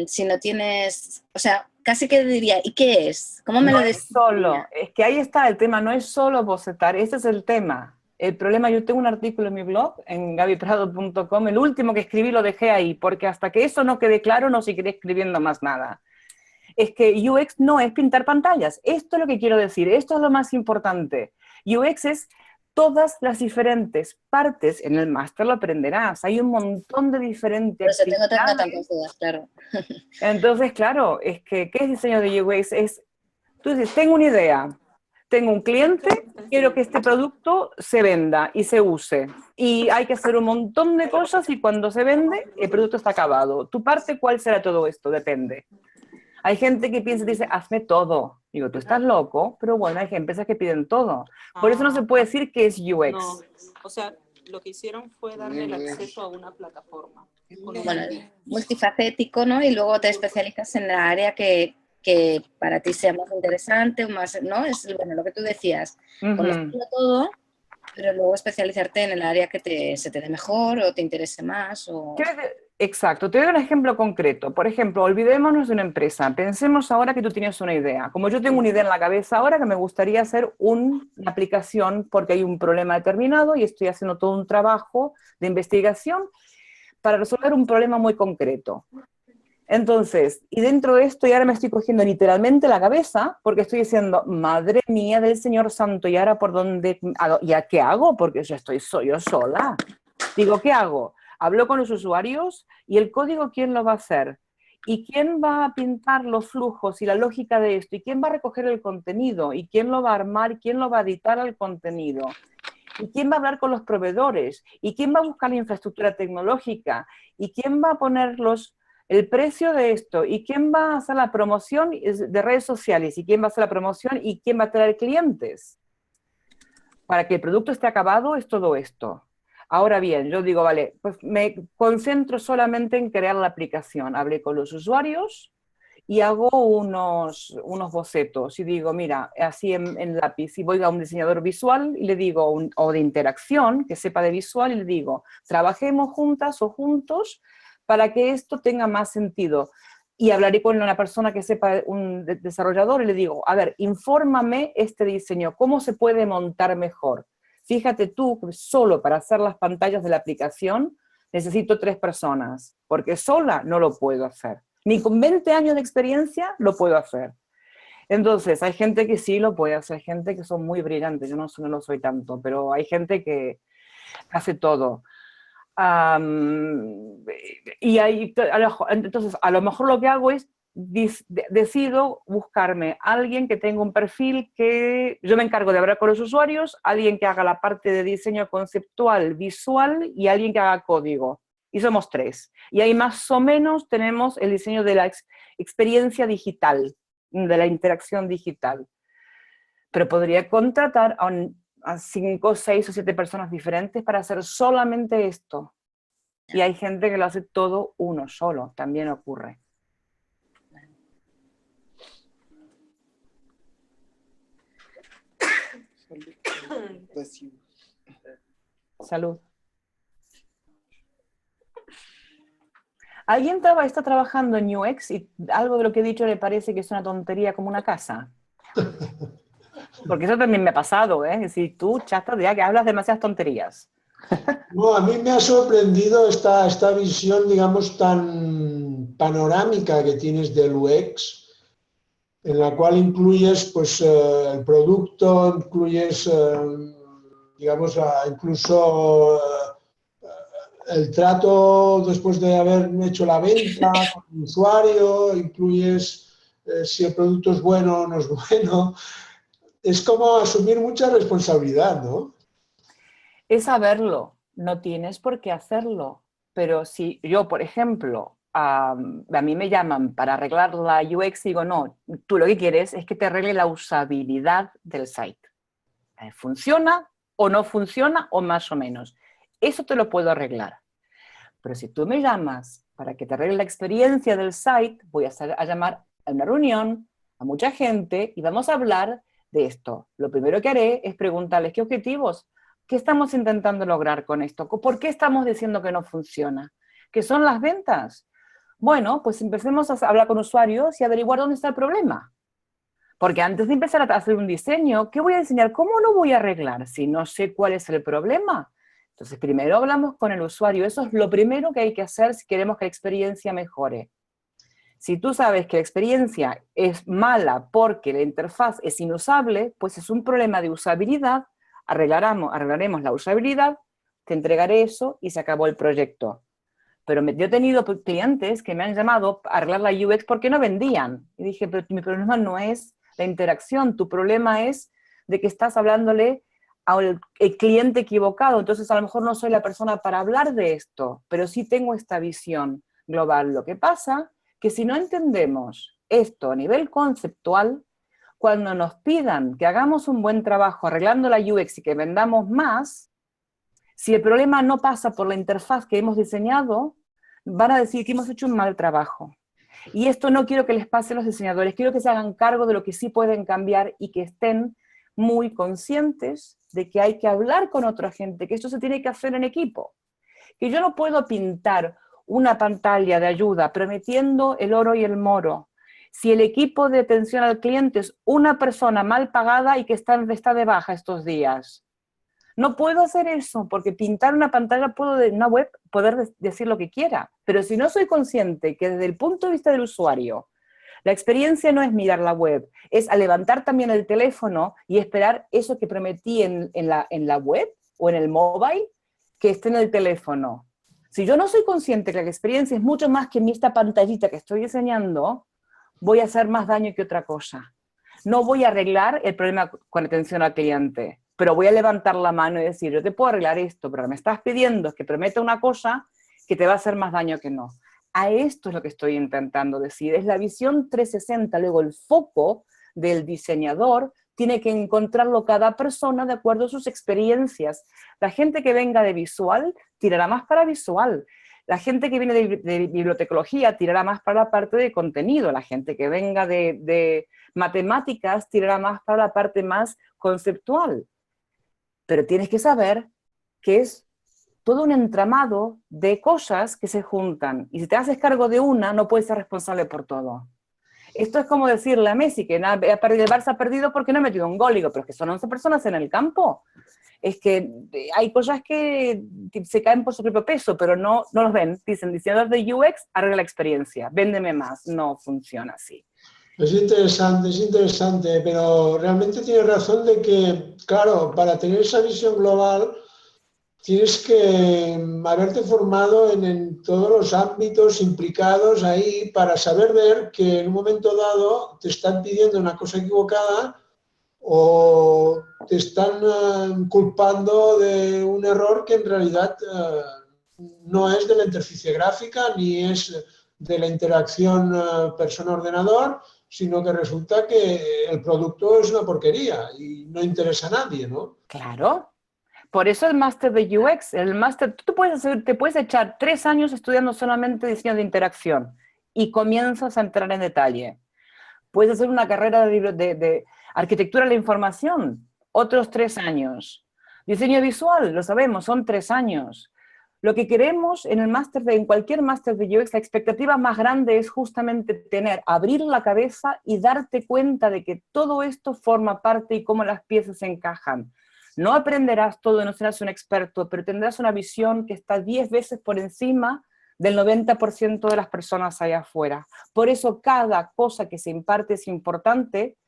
si no tienes, o sea, casi que diría, ¿y qué es? ¿Cómo me lo decís? Solo, es que ahí está el tema, no es solo bocetar, ese es el tema. El problema, yo tengo un artículo en mi blog, en gabyprado.com, el último que escribí lo dejé ahí, porque hasta que eso no quede claro no seguiré escribiendo más nada. Es que UX no es pintar pantallas, esto es lo que quiero decir, esto es lo más importante. UX es todas las diferentes partes, en el máster lo aprenderás, hay un montón de diferentes Por eso tengo actividades. tantas dudas, claro. Entonces, claro, es que, ¿qué es diseño de UX? Tú dices, tengo una idea, tengo un cliente, quiero que este producto se venda y se use. Y hay que hacer un montón de cosas y cuando se vende, el producto está acabado. ¿Tu parte cuál será todo esto? Depende. Hay gente que piensa y dice, hazme todo. Digo, tú estás loco, pero bueno, hay empresas que piden todo. Por eso no se puede decir que es UX. No, o sea, lo que hicieron fue darle el acceso a una plataforma. Bueno, multifacético, ¿no? Y luego te especializas en la área que para ti sea más interesante, más, ¿no? Es bueno, lo que tú decías, conocerlo todo, pero luego especializarte en el área que se te dé mejor o te interese más. O... Exacto, te doy un ejemplo concreto. Por ejemplo, olvidémonos de una empresa. Pensemos ahora que tú tienes una idea. Como yo tengo una idea en la cabeza ahora que me gustaría hacer una aplicación porque hay un problema determinado y estoy haciendo todo un trabajo de investigación para resolver un problema muy concreto. Entonces, y dentro de esto, y ahora me estoy cogiendo literalmente la cabeza, porque estoy diciendo, madre mía del Señor Santo, ¿y ahora por dónde, ya qué hago? Porque soy yo sola. Digo, ¿qué hago? Hablo con los usuarios, ¿y el código quién lo va a hacer? ¿Y quién va a pintar los flujos y la lógica de esto? ¿Y quién va a recoger el contenido? ¿Y quién lo va a armar? ¿Quién lo va a editar al contenido? ¿Y quién va a hablar con los proveedores? ¿Y quién va a buscar la infraestructura tecnológica? ¿Y quién va a poner el precio de esto? ¿Y quién va a hacer la promoción de redes sociales? ¿Y quién va a hacer la promoción? ¿Y quién va a traer clientes? Para que el producto esté acabado es todo esto. Ahora bien, yo digo, vale, pues me concentro solamente en crear la aplicación. Hablé con los usuarios y hago unos bocetos y digo, mira, así en lápiz, y voy a un diseñador visual y le digo, o de interacción, que sepa de visual, y le digo, trabajemos juntas o juntos para que esto tenga más sentido. Y hablaré con una persona que sepa, un desarrollador, y le digo, a ver, infórmame este diseño, ¿cómo se puede montar mejor? Fíjate tú, solo para hacer las pantallas de la aplicación necesito 3 personas, porque sola no lo puedo hacer. Ni con 20 años de experiencia lo puedo hacer. Entonces, hay gente que sí lo puede hacer, hay gente que son muy brillantes, yo no lo soy tanto, pero hay gente que hace todo. Entonces, a lo mejor lo que hago es, decido buscarme a alguien que tenga un perfil que yo me encargo de hablar con los usuarios, alguien que haga la parte de diseño conceptual, visual y alguien que haga código. Y somos 3. Y ahí más o menos tenemos el diseño de la experiencia digital, de la interacción digital. Pero podría contratar a 5, 6 o 7 personas diferentes para hacer solamente esto. Y hay gente que lo hace todo uno solo, también ocurre. Salud. ¿Alguien está trabajando en UX y algo de lo que he dicho le parece que es una tontería como una casa? Porque eso también me ha pasado, ¿eh? Es decir, tú, chata, ya que hablas demasiadas tonterías. No, a mí me ha sorprendido esta visión, digamos, tan panorámica que tienes del UX, en la cual incluyes pues, el producto, incluyes, digamos, incluso el trato después de haber hecho la venta con el usuario, incluyes si el producto es bueno o no es bueno. Es como asumir mucha responsabilidad, ¿no? Es saberlo, no tienes por qué hacerlo. Pero si yo, por ejemplo, a mí me llaman para arreglar la UX, digo, no, tú lo que quieres es que te arregle la usabilidad del site. ¿Funciona o no funciona o más o menos? Eso te lo puedo arreglar. Pero si tú me llamas para que te arregle la experiencia del site, voy a llamar a una reunión a mucha gente y vamos a hablar de esto. Lo primero que haré es preguntarles qué objetivos, qué estamos intentando lograr con esto, por qué estamos diciendo que no funciona, qué son las ventas. Bueno, pues empecemos a hablar con usuarios y averiguar dónde está el problema. Porque antes de empezar a hacer un diseño, ¿qué voy a diseñar? ¿Cómo lo voy a arreglar si no sé cuál es el problema? Entonces, primero hablamos con el usuario. Eso es lo primero que hay que hacer si queremos que la experiencia mejore. Si tú sabes que la experiencia es mala porque la interfaz es inusable, pues es un problema de usabilidad, arreglaremos la usabilidad, te entregaré eso y se acabó el proyecto. Pero yo he tenido clientes que me han llamado a arreglar la UX porque no vendían. Y dije, pero mi problema no es la interacción, tu problema es de que estás hablándole al cliente equivocado. Entonces a lo mejor no soy la persona para hablar de esto, pero sí tengo esta visión global. Lo que pasa que si no entendemos esto a nivel conceptual, cuando nos pidan que hagamos un buen trabajo arreglando la UX y que vendamos más, si el problema no pasa por la interfaz que hemos diseñado, van a decir que hemos hecho un mal trabajo. Y esto no quiero que les pase a los diseñadores, quiero que se hagan cargo de lo que sí pueden cambiar y que estén muy conscientes de que hay que hablar con otra gente, que esto se tiene que hacer en equipo. Que yo no puedo pintar una pantalla de ayuda prometiendo el oro y el moro, si el equipo de atención al cliente es una persona mal pagada y que está de baja estos días. No puedo hacer eso, porque pintar una pantalla una web, poder decir lo que quiera, pero si no soy consciente que desde el punto de vista del usuario, la experiencia no es mirar la web, es a levantar también el teléfono y esperar eso que prometí en la web o en el mobile, que esté en el teléfono. Si yo no soy consciente que la experiencia es mucho más que esta pantallita que estoy diseñando, voy a hacer más daño que otra cosa. No voy a arreglar el problema con atención al cliente, pero voy a levantar la mano y decir, yo te puedo arreglar esto, pero me estás pidiendo que prometa una cosa que te va a hacer más daño que no. A esto es lo que estoy intentando decir, es la visión 360, luego el foco del diseñador tiene que encontrarlo cada persona de acuerdo a sus experiencias. La gente que venga de visual tirará más para visual. La gente que viene de bibliotecología tirará más para la parte de contenido. La gente que venga de matemáticas tirará más para la parte más conceptual. Pero tienes que saber que es todo un entramado de cosas que se juntan. Y si te haces cargo de una, no puedes ser responsable por todo. Esto es como decirle a Messi que el Barça ha perdido porque no ha metido un gol. Digo, pero es que son 11 personas en el campo. Es que hay cosas que se caen por su propio peso, pero no los ven. Dicen, diseñador de UX, arregla la experiencia, véndeme más. No funciona así. Es interesante, pero realmente tienes razón de que, claro, para tener esa visión global tienes que haberte formado en todos los ámbitos implicados ahí para saber ver que en un momento dado te están pidiendo una cosa equivocada o te están culpando de un error que en realidad no es de la interfaz gráfica ni es de la interacción persona-ordenador, sino que resulta que el producto es una porquería y no interesa a nadie, ¿no? Claro. Por eso el máster de UX, tú te puedes echar 3 años estudiando solamente diseño de interacción y comienzas a entrar en detalle. Puedes hacer una carrera de arquitectura de la información, otros 3 años. Diseño visual, lo sabemos, son 3 años. Lo que queremos en cualquier máster de UX, la expectativa más grande es justamente abrir la cabeza y darte cuenta de que todo esto forma parte y cómo las piezas se encajan. No aprenderás todo, no serás un experto, pero tendrás una visión que está 10 veces por encima del 90% de las personas allá afuera. Por eso cada cosa que se imparte es importante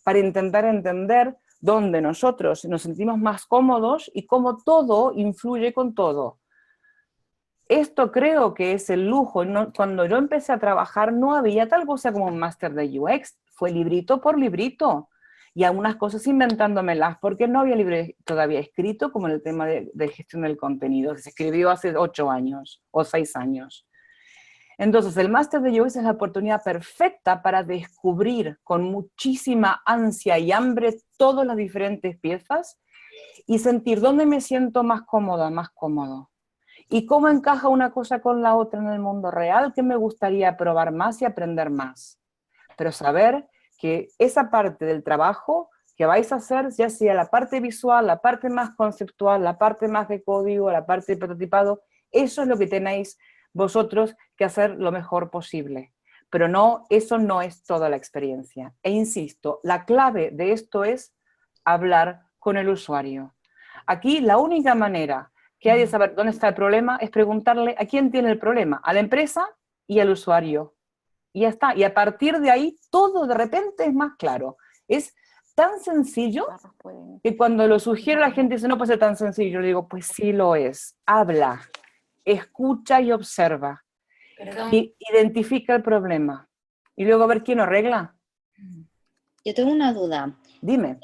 para intentar entender dónde nosotros nos sentimos más cómodos y cómo todo influye con todo. Esto creo que es el lujo. Cuando yo empecé a trabajar no había tal cosa como un máster de UX, fue librito por librito. Y algunas cosas inventándomelas, porque no había libro todavía escrito, como en el tema de gestión del contenido, que se escribió hace 8 años o 6 años. Entonces, el máster de UX es la oportunidad perfecta para descubrir con muchísima ansia y hambre todas las diferentes piezas y sentir dónde me siento más cómoda, más cómodo. Y cómo encaja una cosa con la otra en el mundo real, que me gustaría probar más y aprender más. Pero saber que esa parte del trabajo que vais a hacer, ya sea la parte visual, la parte más conceptual, la parte más de código, la parte de prototipado, eso es lo que tenéis vosotros que hacer lo mejor posible. Pero no, eso no es toda la experiencia. E insisto, la clave de esto es hablar con el usuario. Aquí la única manera que hay de saber dónde está el problema es preguntarle a quién tiene el problema, a la empresa y al usuario. Y ya está. Y a partir de ahí, todo de repente es más claro. Es tan sencillo que cuando lo sugiero la gente dice, no puede ser tan sencillo. Yo le digo, pues sí lo es. Habla, escucha y observa. Perdón. Y identifica el problema. Y luego a ver quién lo arregla. Yo tengo una duda. Dime.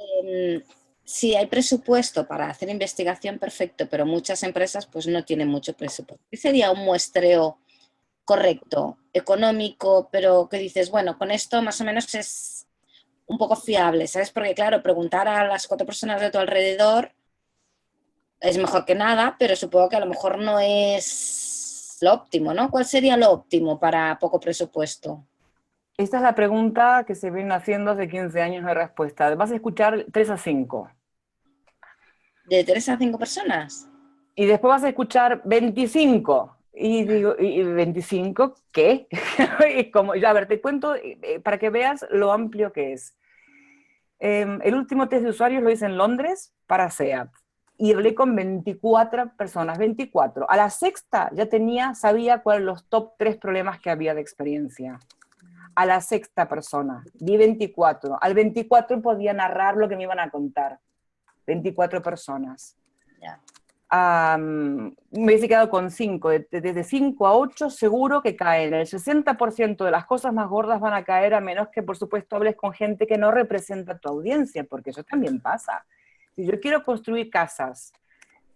Si hay presupuesto para hacer investigación, perfecto, pero muchas empresas pues no tienen mucho presupuesto. ¿Qué sería un muestreo correcto, económico, pero que dices, bueno, con esto más o menos es un poco fiable, ¿sabes? Porque claro, preguntar a las 4 personas de tu alrededor es mejor que nada, pero supongo que a lo mejor no es lo óptimo, ¿no? ¿Cuál sería lo óptimo para poco presupuesto? Esta es la pregunta que se viene haciendo hace 15 años, no hay respuesta. Vas a escuchar 3 a 5. ¿De 3 a 5 personas? Y después vas a escuchar 25. Y digo, ¿y 25 qué? Y como, ya, a ver, te cuento para que veas lo amplio que es. El último test de usuarios lo hice en Londres para SEAT. Y hablé con 24 personas, 24. A la sexta ya sabía cuáles eran los top 3 problemas que había de experiencia. A la sexta persona, vi 24. Al 24 podía narrar lo que me iban a contar. 24 personas. Ya. Me hubiese quedado con 5. Desde 5 a 8 seguro que caen. El 60% de las cosas más gordas van a caer, a menos que, por supuesto, hables con gente que no representa tu audiencia, porque eso también pasa. Si yo quiero construir casas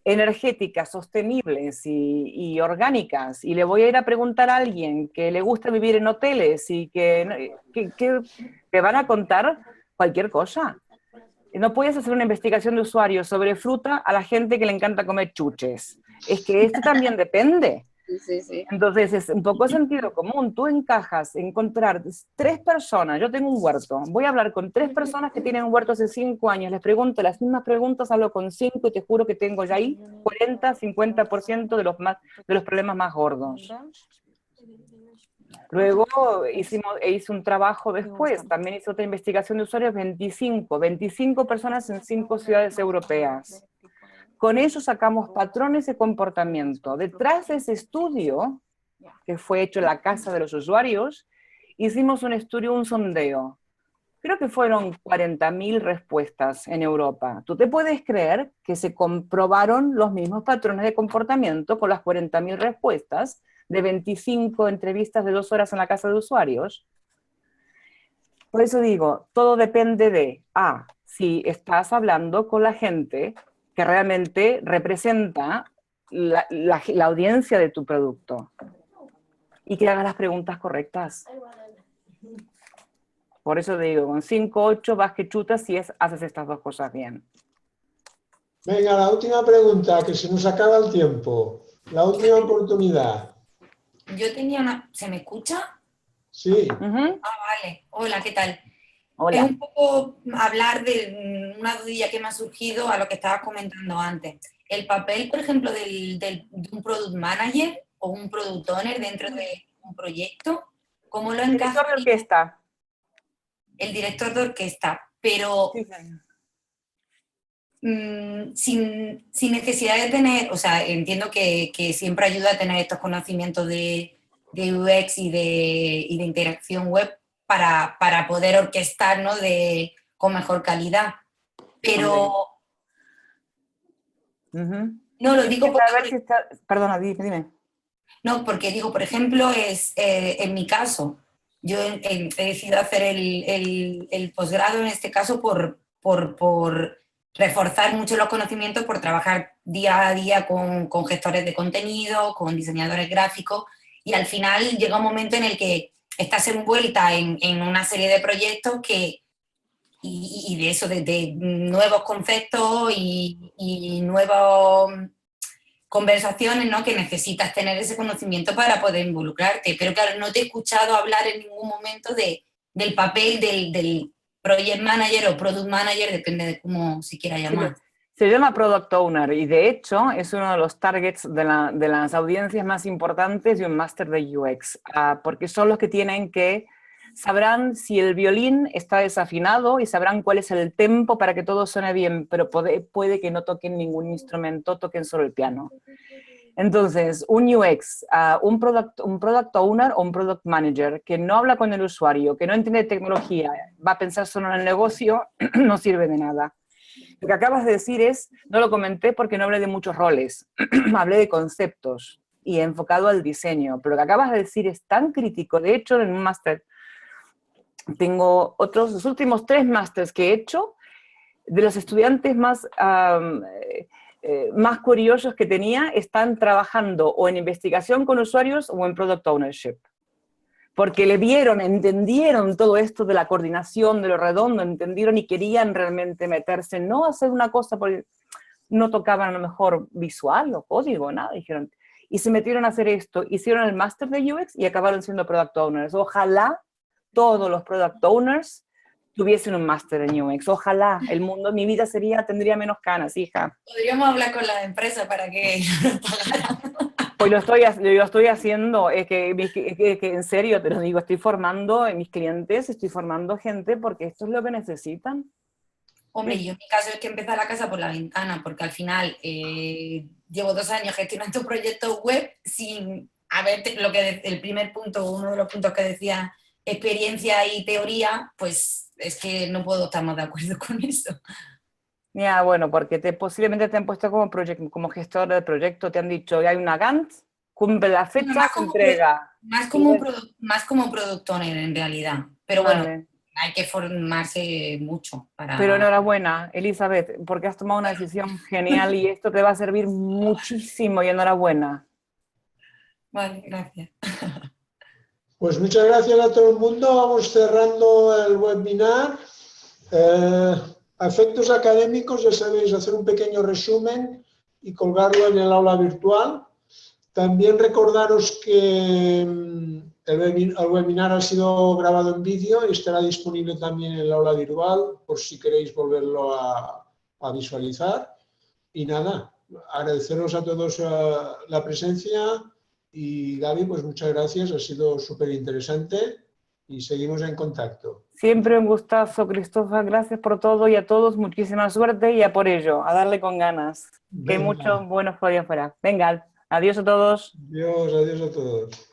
energéticas, sostenibles y orgánicas, y le voy a ir a preguntar a alguien que le gusta vivir en hoteles y que te van a contar cualquier cosa. No puedes hacer una investigación de usuarios sobre fruta a la gente que le encanta comer chuches. Es que esto también depende. Sí, sí. Entonces es un poco sentido común. Tú encajas, encontrar 3 personas. Yo tengo un huerto. Voy a hablar con 3 personas que tienen un huerto hace 5 años. Les pregunto las mismas preguntas, hablo con 5 y te juro que tengo ya ahí 40, 50% de los problemas más gordos. Luego hice un trabajo después, también hice otra investigación de usuarios, 25 personas en 5 ciudades europeas. Con eso sacamos patrones de comportamiento. Detrás de ese estudio, que fue hecho en la casa de los usuarios, hicimos un estudio, un sondeo. Creo que fueron 40.000 respuestas en Europa. ¿Tú te puedes creer que se comprobaron los mismos patrones de comportamiento con las 40.000 respuestas de 25 entrevistas de 2 horas en la casa de usuarios? Por eso digo, todo depende de, si estás hablando con la gente que realmente representa la audiencia de tu producto y que hagas las preguntas correctas. Por eso digo, con 5, 8 vas que chutas si haces estas 2 cosas bien. Venga, la última pregunta, que se nos acaba el tiempo. La última oportunidad. Yo tenía una... ¿Se me escucha? Sí. Vale. Hola, ¿qué tal? Hola. Es un poco hablar de una dudilla que me ha surgido a lo que estabas comentando antes. El papel, por ejemplo, de un product manager o un product owner dentro de un proyecto, ¿cómo lo encaja? Director de orquesta. El director de orquesta, pero Sí. sin necesidad de tener, o sea, entiendo que siempre ayuda a tener estos conocimientos de UX y de interacción web para poder orquestar, ¿no? Con mejor calidad. Pero no lo digo porque... Perdona, dime. No, porque digo, por ejemplo, en mi caso, yo he decidido hacer el posgrado en este caso por reforzar mucho los conocimientos, por trabajar día a día con gestores de contenido, con diseñadores gráficos, y al final llega un momento en el que estás envuelta en una serie de proyectos y de eso, de nuevos conceptos y nuevos conversaciones, ¿no? Que necesitas tener ese conocimiento para poder involucrarte. Pero claro, no te he escuchado hablar en ningún momento del papel del project manager o product manager, depende de cómo se quiera llamar. Se llama Product Owner y de hecho es uno de los targets de las audiencias más importantes de un máster de UX, porque son los que sabrán si el violín está desafinado y sabrán cuál es el tempo para que todo suene bien, pero puede que no toquen ningún instrumento, toquen solo el piano. Entonces, un UX, un product owner o un product manager que no habla con el usuario, que no entiende tecnología, va a pensar solo en el negocio, no sirve de nada. Lo que acabas de decir es, no lo comenté porque no hablé de muchos roles, hablé de conceptos y enfocado al diseño, pero lo que acabas de decir es tan crítico. De hecho, en un máster tengo los últimos 3 másters que he hecho, de los estudiantes más curiosos que tenía, están trabajando o en investigación con usuarios o en product ownership. Porque le vieron, entendieron todo esto de la coordinación, de lo redondo, entendieron y querían realmente meterse, no hacer una cosa porque no tocaban a lo mejor visual o código, nada, dijeron. Y se metieron a hacer esto, hicieron el máster de UX y acabaron siendo product owners. Ojalá todos los product owners tuviesen un máster en UX. Ojalá el mundo, mi vida tendría menos canas, hija. Podríamos hablar con la empresa para que nos pagaran. Pues lo estoy haciendo, es que en serio te lo digo, estoy formando a mis clientes, estoy formando gente porque esto es lo que necesitan. Hombre, yo en mi caso es que empecé la casa por la ventana, porque al final llevo 2 años gestionando proyectos web sin haber el primer punto, uno de los puntos que decía experiencia y teoría, pues es que no puedo estar más de acuerdo con eso. Ya, bueno, porque posiblemente te han puesto como gestor del proyecto, te han dicho, hay una Gantt, cumple la fecha, Más se como entrega. Más como product owner en realidad, pero Vale. bueno, hay que formarse mucho para... Pero enhorabuena, Elizabeth, porque has tomado una decisión genial y esto te va a servir muchísimo y enhorabuena. Vale, gracias. Pues muchas gracias a todo el mundo. Vamos cerrando el webinar. A efectos académicos, ya sabéis, hacer un pequeño resumen y colgarlo en el aula virtual. También recordaros que el webinar ha sido grabado en vídeo y estará disponible también en el aula virtual por si queréis volverlo a visualizar. Y nada, agradeceros a todos la presencia y Gaby, pues muchas gracias, ha sido súper interesante y seguimos en contacto. Siempre un gustazo, Cristóbal, gracias por todo y a todos muchísima suerte y a por ello, a darle con ganas. Que hay muchos buenos por ahí afuera. Venga, adiós a todos. Adiós, adiós a todos.